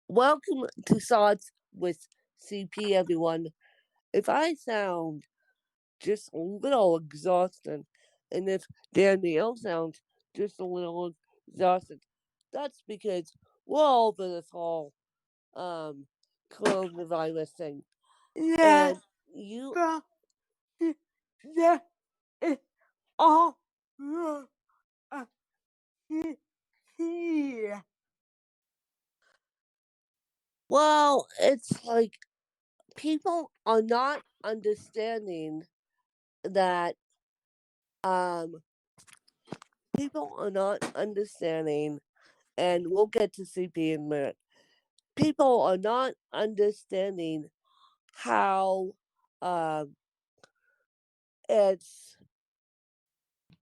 Welcome to Thoughts with CP, everyone. If I sound just a little exhausted, and if Danielle sounds just a little exhausted, that's because we're over this whole coronavirus thing. Yeah, And you, yeah, it's all here. well, it's like people are not understanding that people are not understanding, and we'll get to CP in a minute. People are not understanding how it's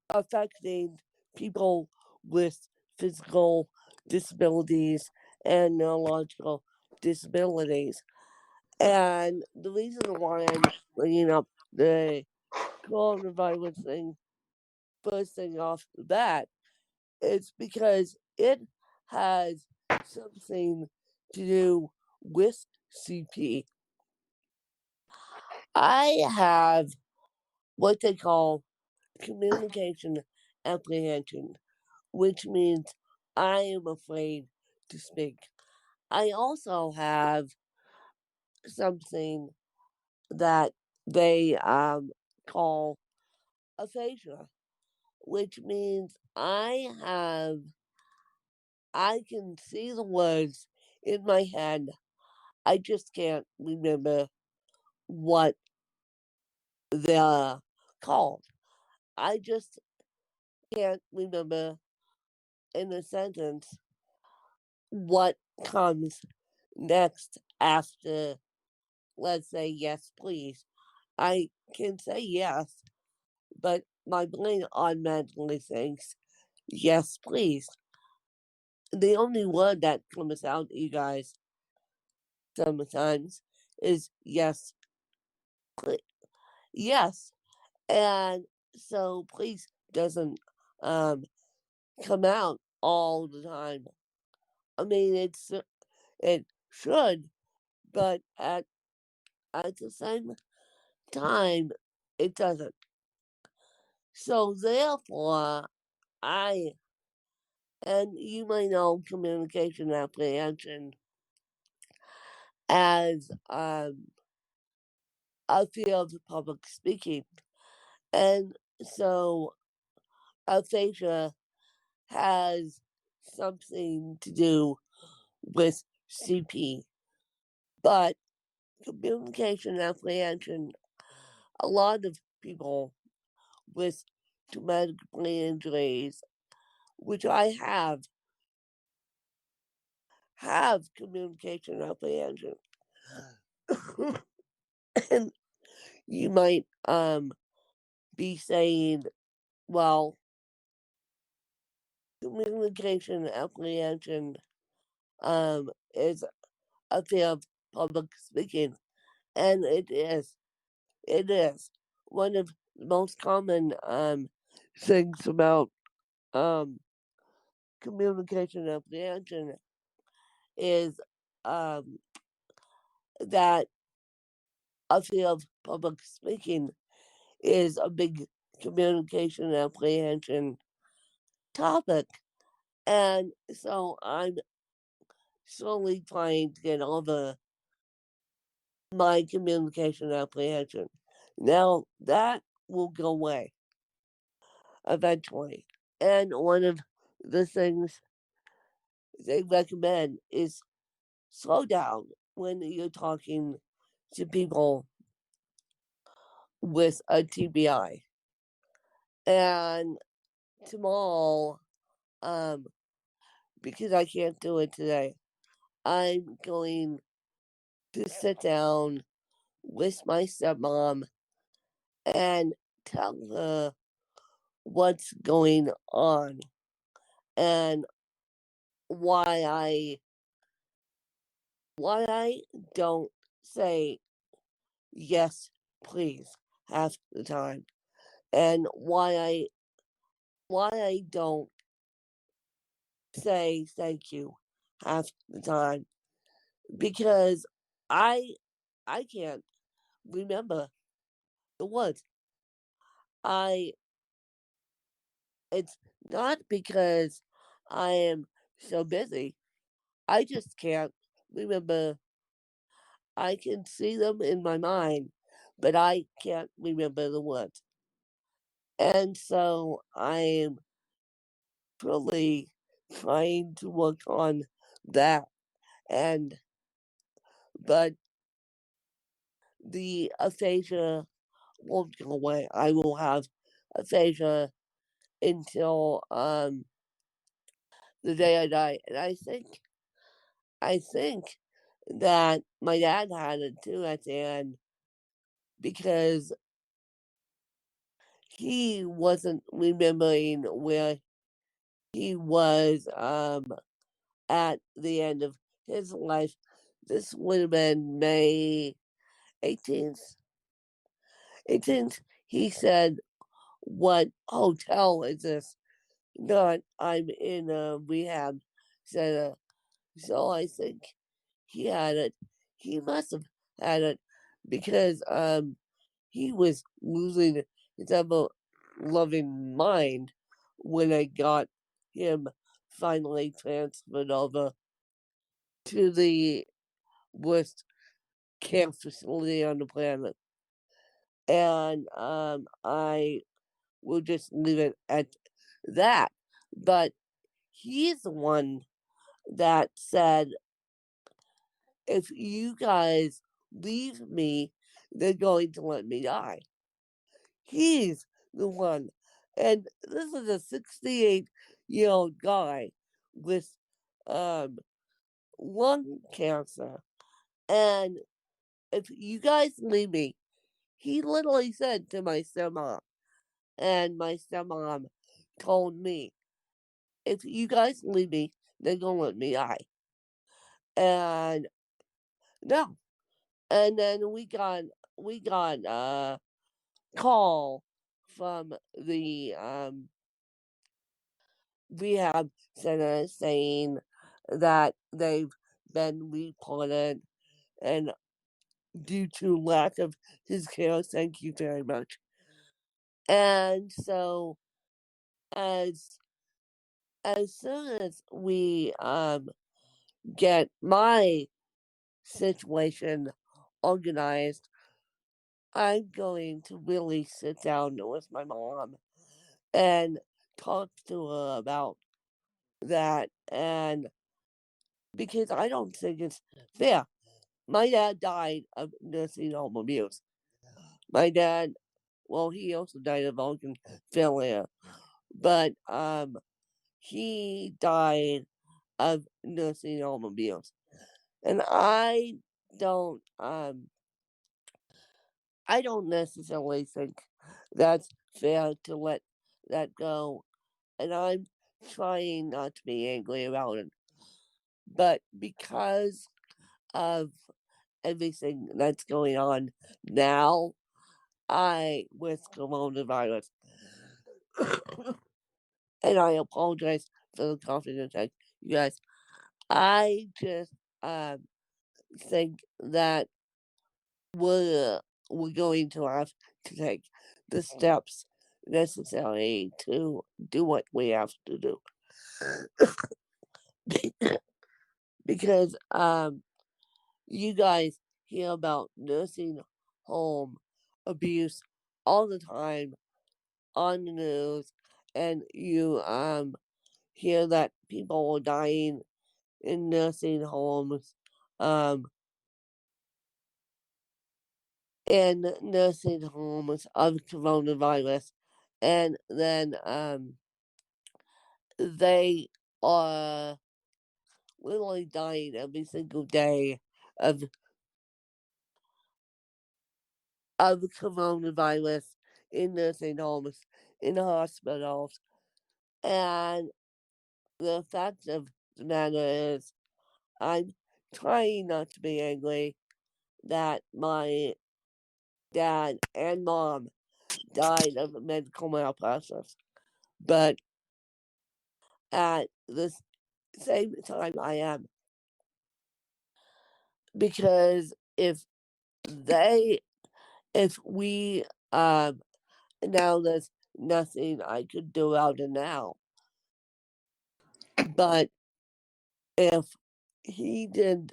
affecting people with physical disabilities and neurological disabilities. And the reason why I'm bringing up the coronavirus thing first thing off the bat is because it has something to do with CP. I have what they call communication apprehension, which means I am afraid to speak. I also have something that they call aphasia, which means I can see the words in my head. I just can't remember what they're called. I just can't remember in a sentence what comes next after, let's say, yes, please. I can say yes, but my brain automatically thinks, yes, please. The only word that comes out, you guys, sometimes is yes, please. Yes. And so please doesn't um, come out all the time. I mean, it should, but at the same time, it doesn't. So therefore, I and you may know communication apprehension as a field of public speaking, and so aphasia has something to do with CP, but communication apprehension, a lot of people with traumatic brain injuries, which I have communication apprehension. And you might be saying, well, communication apprehension is a fear of public speaking, and it is. It is one of the most common things about um, communication apprehension is um, that a fear of public speaking is a big communication apprehension topic. And so I'm slowly trying to get over my communication apprehension. Now that will go away eventually. And one of the things they recommend is slow down when you're talking to people with a TBI. And tomorrow, um, because I can't do it today, I'm going to sit down with my stepmom and tell her what's going on and why I don't say yes, please half the time, and why I don't say thank you half the time because I can't remember the words. It's not because I am so busy. I just can't remember. I can see them in my mind, but I can't remember the words. And so I am really trying to work on that. And but the aphasia won't go away. I will have aphasia until the day I die. And I think that my dad had it too at the end because he wasn't remembering where he was at the end of his life. This would have been May 18th. 18th. He said, "What hotel is this?" Not, I'm in a rehab center. So I think he had it. He must have had it because he was losing his ever loving mind when I got him finally transferred over to the worst care facility on the planet. And I will just leave it at that. But he's the one that said, if you guys leave me, they're going to let me die. He's the one. And this is a 68-year-old guy with um, lung cancer. And if you guys leave me, he literally said to my stepmom, and my stepmom told me, if you guys leave me, they're going to let me die. And no. And then we got a call from the rehab center saying that they've been reported and due to lack of his care, thank you very much. And so as soon as we get my situation organized, I'm going to really sit down with my mom and talk to her about that. And because I don't think it's fair. My dad died of nursing home abuse. My dad, well, he also died of organ failure, but he died of nursing home abuse, and don't um I don't necessarily think that's fair to let that go, and I'm trying not to be angry about it. But because of everything that's going on now, with coronavirus, and I apologize for the coughing attack, you guys. I just um, think that we're going to have to take the steps necessary to do what we have to do. Because you guys hear about nursing home abuse all the time on the news, and you hear that people are dying in nursing homes, of coronavirus, and then they are literally dying every single day of coronavirus in nursing homes, in hospitals. And the fact of the matter is, I'm trying not to be angry that my dad and mom died of medical malpractice. But at this same time I am. Because if we now there's nothing I could do out of now. But if he did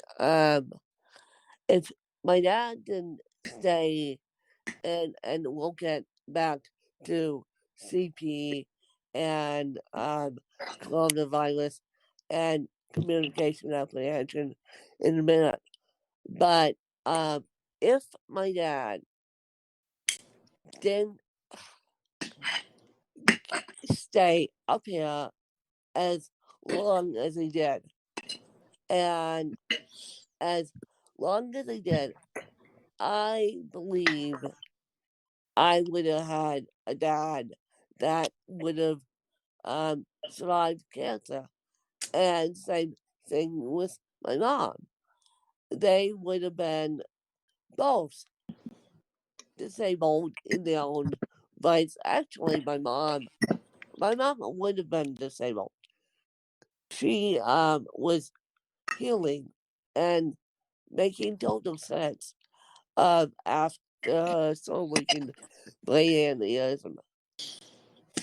if my dad didn't stay, and we'll get back to CP and coronavirus and communication apprehension in a minute. But if my dad didn't stay up here as long as he did, and as long as he did, I believe I would have had a dad that would have survived cancer. And same thing with my mom. They would have been both disabled in their own rights. Actually, my mom would have been disabled. She was healing and making total sense after so-leaking brain aneurysm.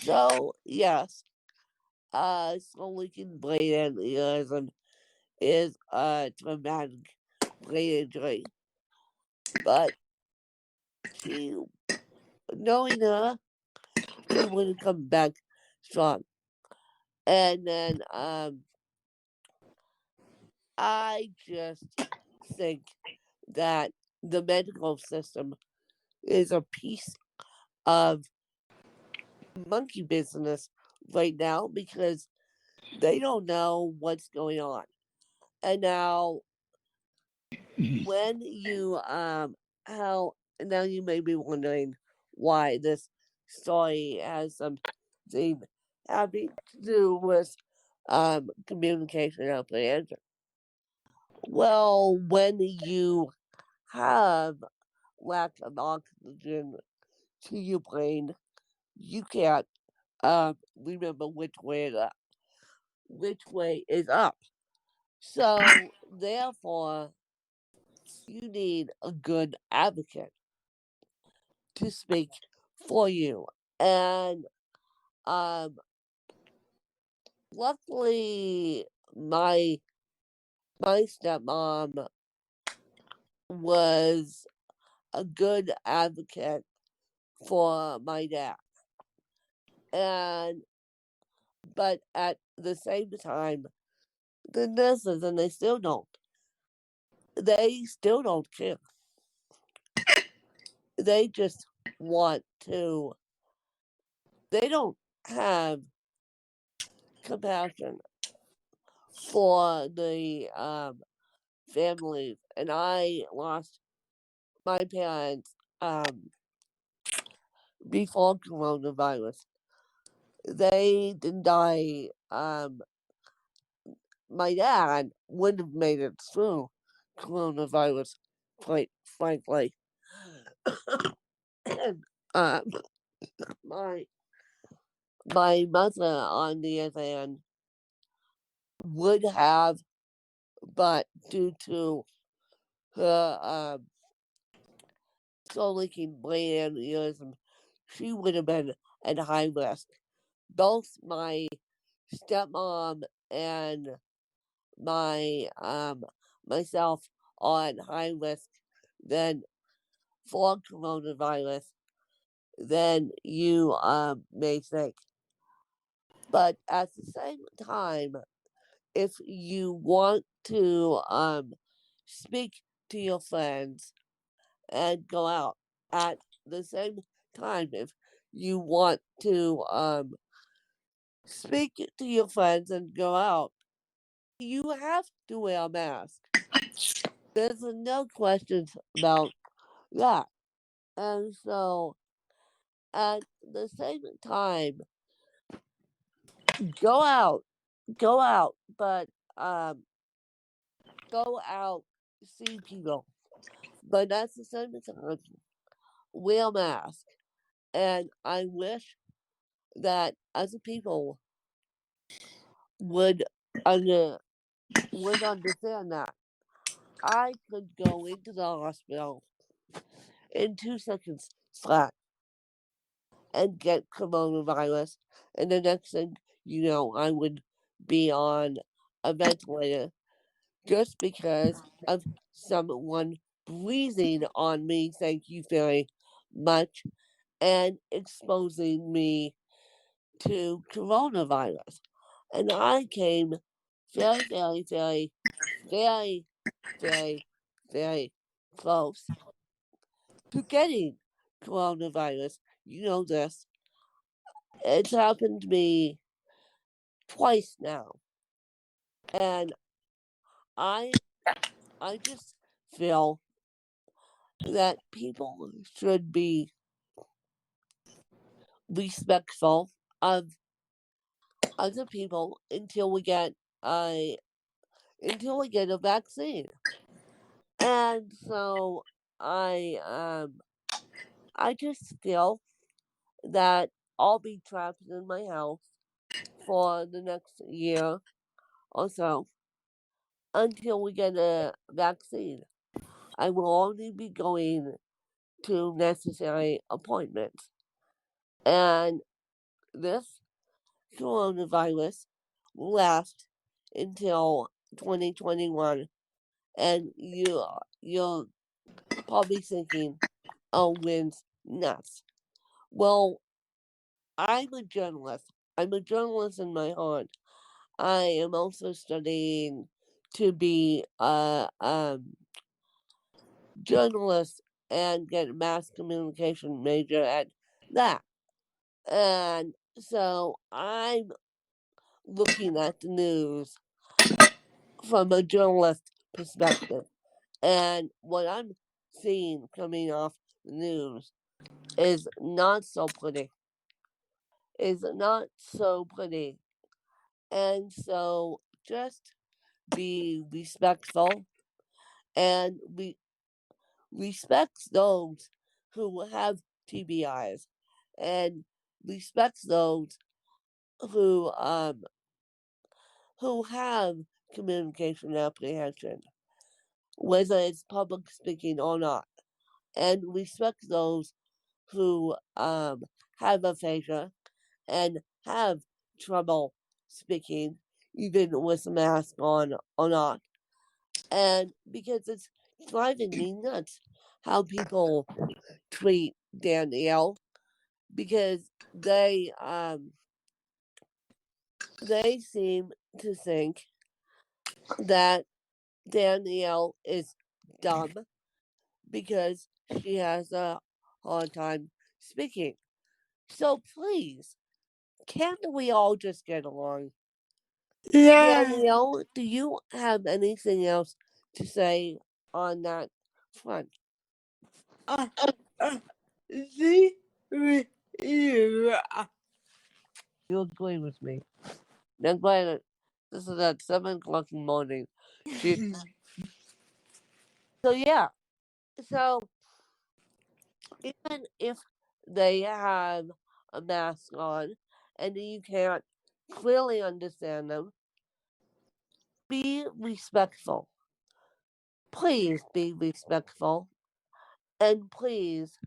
So yes, so-leaking brain aneurysm is a traumatic brain injury. But knowing her, she would have come back strong. And then I just think that the medical system is a piece of monkey business right now because they don't know what's going on. And now when you now you may be wondering why this story has something having to do with communication apprehension. Well, when you have lack of oxygen to your brain, you can't remember which way is up. So therefore, you need a good advocate to speak for you. And luckily my stepmom was a good advocate for my dad. But at the same time, the nurses, and they still don't care. They just want to, they don't have compassion for the families. And I lost my parents before coronavirus. They didn't die. My dad wouldn't have made it through coronavirus, quite frankly. And my mother, on the other hand, would have, but due to her so-leaking brain aneurysm, she would have been at high risk. Both my stepmom and my myself are at high risk then for coronavirus than you may think. But at the same time, if you want to speak to your friends and go out at the same time, if you want to speak to your friends and go out, you have to wear a mask. There's no questions about that. And so at the same time, go out, but go out, see people. But at the same time, wear a mask. And I wish that other people would would understand that. I could go into the hospital in 2 seconds flat and get coronavirus, and the next thing you know, I would be on a ventilator just because of someone breathing on me, thank you very much, and exposing me to coronavirus. And I came very, very, very, very, very, very close to getting coronavirus. You know this. It's happened to me twice now. And I just feel that people should be respectful of other people until we get a vaccine. And so I just feel that I'll be trapped in my house for the next year or so until we get a vaccine. I will only be going to necessary appointments. And this coronavirus will last until 2021. And you're probably thinking, oh, when's nuts? Well, I'm a journalist. I'm a journalist in my heart. I am also studying to be a journalist and get a mass communication major at that. And so I'm looking at the news from a journalist perspective. And what I'm seeing coming off the news is not so pretty. Is not so pretty. And so just be respectful and respect those who have TBIs and respect those who have communication apprehension, whether it's public speaking or not, and respect those who have aphasia and have trouble speaking, even with a mask on or not. And because it's driving me nuts how people treat Danielle, because they seem to think that Danielle is dumb because she has a hard time speaking. So please, can't we all just get along? Yeah. Danielle, do you have anything else to say on that front? See, yeah. You agree with me? Now, granted, this is at 7 o'clock in the morning. So, yeah. So, even if they have a mask on and you can't clearly understand them, be respectful. Please be respectful. And please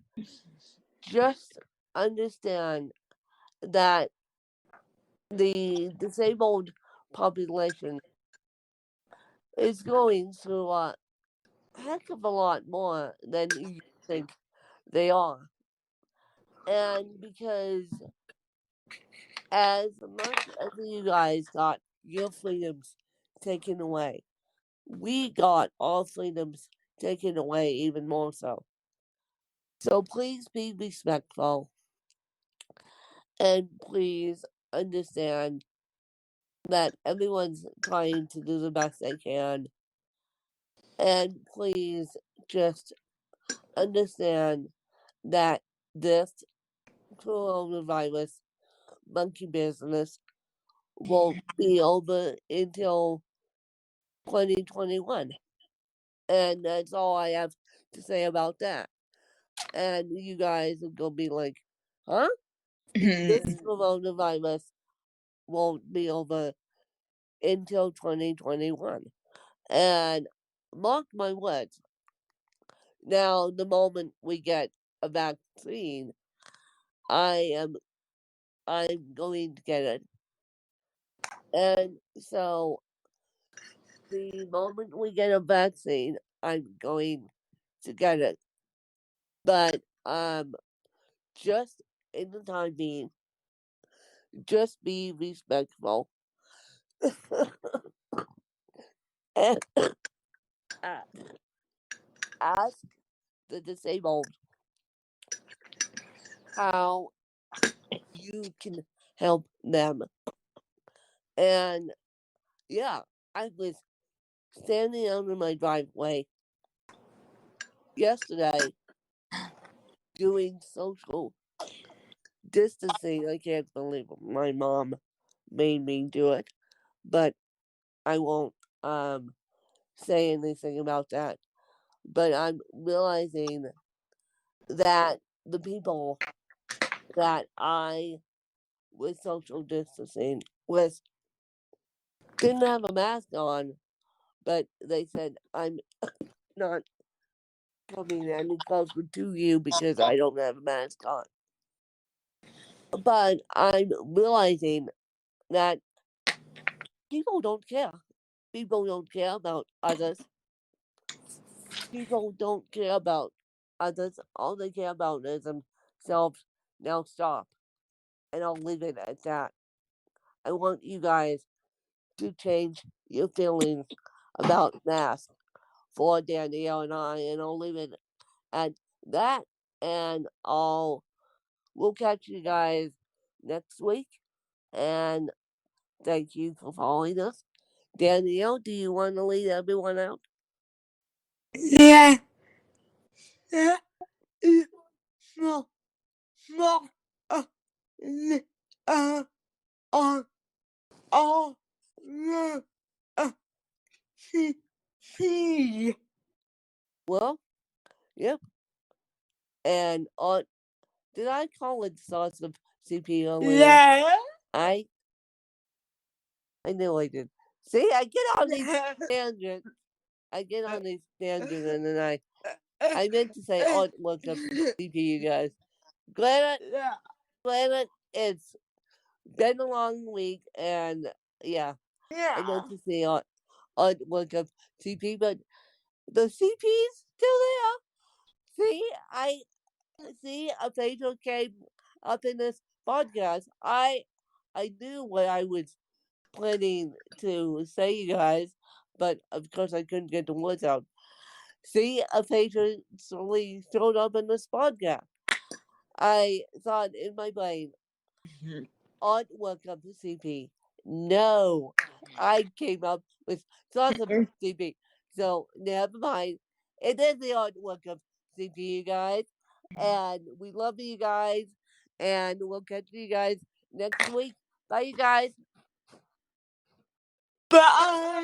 just understand that the disabled population is going through a heck of a lot more than you think they are. And because as much as you guys got your freedoms taken away, we got our freedoms taken away even more so. So please be respectful and please understand that everyone's trying to do the best they can. And please just understand that this coronavirus monkey business won't be over until 2021. And that's all I have to say about that. And you guys are going to be like, huh? This coronavirus won't be over until 2021. And mark my words, now the moment we get a vaccine, I'm going to get it. And so the moment we get a vaccine, I'm going to get it. But just in the time being, just be respectful. And ask the disabled how you can help them. And yeah, I was standing out in my driveway yesterday doing social distancing. I can't believe my mom made me do it, but I won't say anything about that. But I'm realizing that the people that I was social distancing with didn't have a mask on, but they said I'm not coming any closer to you because I don't have a mask on. But I'm realizing that people don't care. People don't care about others. People don't care about others. All they care about is themselves. Now stop. And I'll leave it at that. I want you guys to change your feelings about masks for Danielle and I, and I'll leave it at that. And we'll catch you guys next week. And thank you for following us. Danielle, do you want to lead everyone out? Yeah. Yeah. Small. Small. Uh, uh, uh, see. Well, yep. And did I call it sauce of CP earlier? Yeah. I know I did. See, I get on these tangents. I get on these tangents, and then I meant to say look up CP, you guys. Glad it's been a long week, and yeah, I meant to say look up CP, but the CP's still there. See, I see a facial came up in this podcast. I knew what I was planning to say, you guys, but of course I couldn't get the words out. See, a facial slowly showed up in this podcast. I thought in my brain, artwork of the CP. No, I came up with thoughts of CP. So never mind. It is the artwork of CP, you guys. And we love you guys. And we'll catch you guys next week. Bye, you guys. Bye.